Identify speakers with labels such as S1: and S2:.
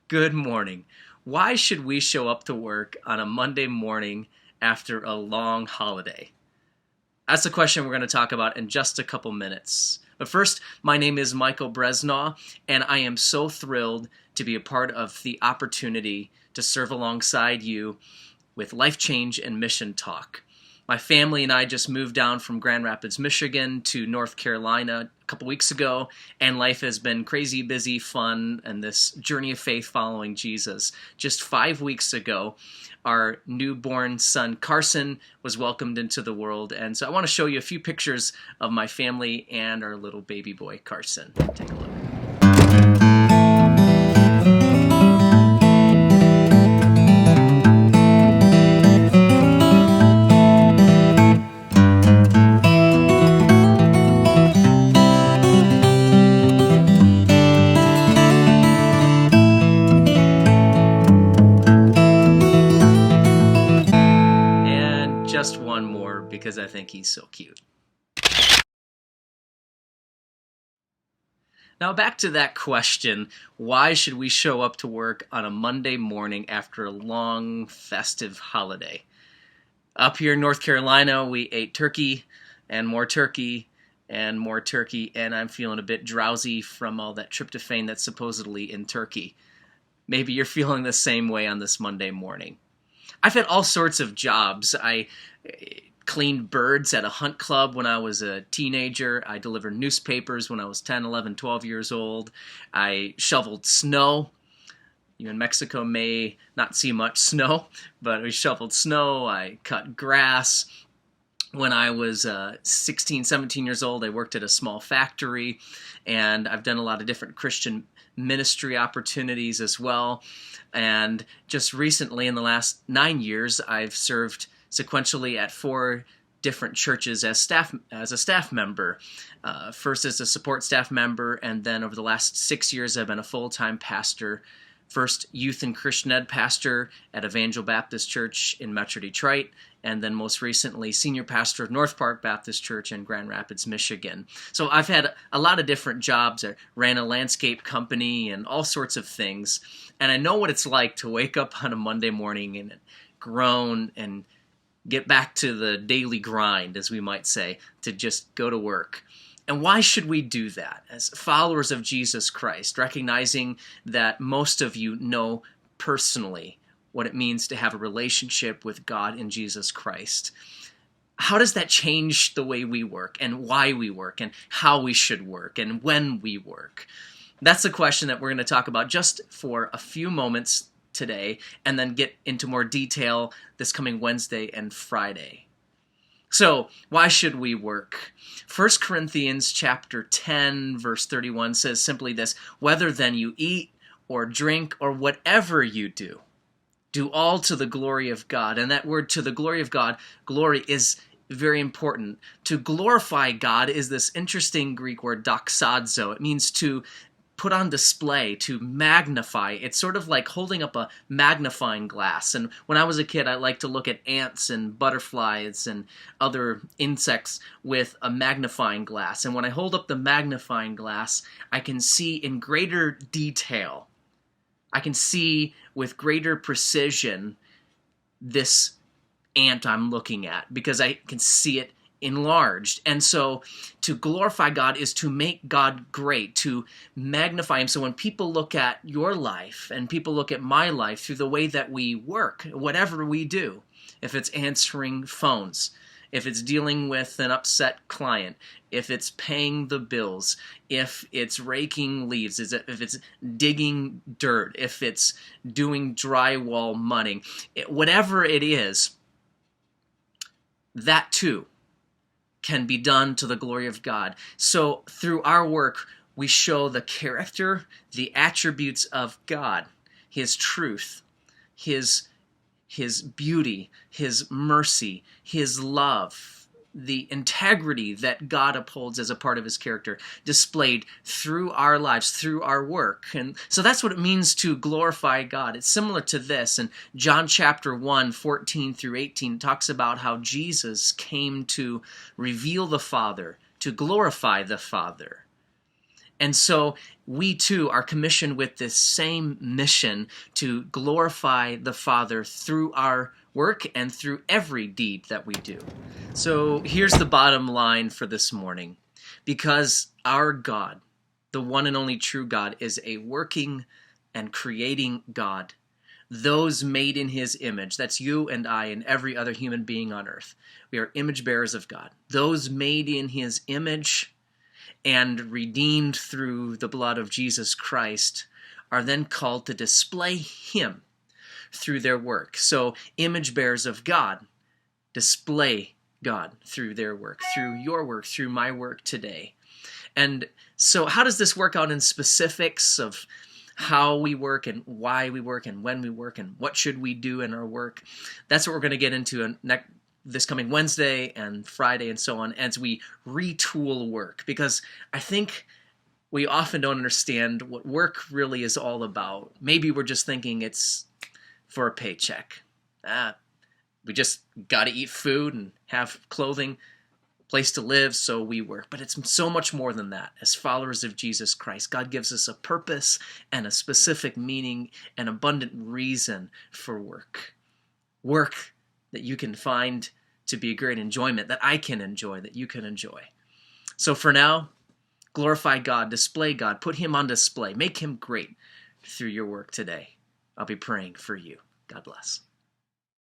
S1: Good morning. Why should we show up to work on a Monday morning after a long holiday? That's the question we're going to talk about in just a couple minutes. But first, my name is Michael Breznau, and I am so thrilled to be a part of the opportunity to serve alongside you with LifeChange and MissionTalk. My family and I just moved down from Grand Rapids, Michigan to North Carolina a couple weeks ago, and life has been crazy, busy, fun, and this journey of faith following Jesus. Just 5 weeks ago, our newborn son Carson was welcomed into the world, and so I want to show you a few pictures of my family and our little baby boy Carson. Take a look. Just one more because I think he's so cute. Now back to that question, why should we show up to work on a Monday morning after a long festive holiday? Up here in North Carolina, we ate turkey and more turkey and more turkey, and I'm feeling a bit drowsy from all that tryptophan that's supposedly in turkey. Maybe you're feeling the same way on this Monday morning. I've had all sorts of jobs. I cleaned birds at a hunt club when I was a teenager. I delivered newspapers when I was 10, 11, 12 years old. I shoveled snow. You in Mexico may not see much snow, but we shoveled snow. I cut grass. When I was 16, 17 years old, I worked at a small factory, and I've done a lot of different Christian ministry opportunities as well. And just recently, in the last 9 years, I've served sequentially at 4 different churches as a staff member. First as a support staff member, and then over the last 6 years, I've been a full-time pastor. First youth and Christian ed pastor at Evangel Baptist Church in Metro Detroit, and then most recently senior pastor of North Park Baptist Church in Grand Rapids, Michigan. So I've had a lot of different jobs. I ran a landscape company and all sorts of things. And I know what it's like to wake up on a Monday morning and groan and get back to the daily grind, as we might say, to just go to work. And why should we do that as followers of Jesus Christ, recognizing that most of you know personally what it means to have a relationship with God in Jesus Christ? How does that change the way we work and why we work and how we should work and when we work? That's the question that we're going to talk about just for a few moments today, and then get into more detail this coming Wednesday and Friday. So, why should we work? 1 Corinthians chapter 10, verse 31 says simply this: "Whether then you eat or drink or whatever you do, do all to the glory of God." And that word, to the glory of God, glory is very important. To glorify God is this interesting Greek word, doxazo. It means to put on display, to magnify. It's sort of like holding up a magnifying glass. And when I was a kid, I liked to look at ants and butterflies and other insects with a magnifying glass. And when I hold up the magnifying glass, I can see in greater detail. I can see with greater precision this ant I'm looking at because I can see it enlarged. And so to glorify God is to make God great, to magnify Him. So when people look at your life and people look at my life through the way that we work, whatever we do, if it's answering phones, if it's dealing with an upset client, if it's paying the bills, if it's raking leaves, if it's digging dirt, if it's doing drywall mudding, whatever it is, that too can be done to the glory of God. So through our work, we show the character, the attributes of God, His truth, His beauty, His mercy, His love, the integrity that God upholds as a part of His character, displayed through our lives, through our work. And so that's what it means to glorify God. It's similar to this. And John chapter 1, 14 through 18 talks about how Jesus came to reveal the Father, to glorify the Father. And so we too are commissioned with this same mission to glorify the Father through our work and through every deed that we do. So here's the bottom line for this morning. Because our God, the one and only true God, is a working and creating God, those made in his image, that's you and I and every other human being on earth, we are image bearers of God. Those made in his image and redeemed through the blood of Jesus Christ are then called to display him through their work. So image bearers of God display God through their work, through your work, through my work today. And so how does this work out in specifics of how we work and why we work and when we work and what should we do in our work? That's what we're going to get into this coming Wednesday and Friday and so on as we retool work. Because I think we often don't understand what work really is all about. Maybe we're just thinking it's for a paycheck. We just got to eat food and have clothing, place to live, so we work. But it's so much more than that. As followers of Jesus Christ, God gives us a purpose and a specific meaning and abundant reason for work. Work that you can find to be a great enjoyment, that I can enjoy, that you can enjoy. So for now, glorify God, display God, put him on display, make him great through your work today. I'll be praying for you. God bless.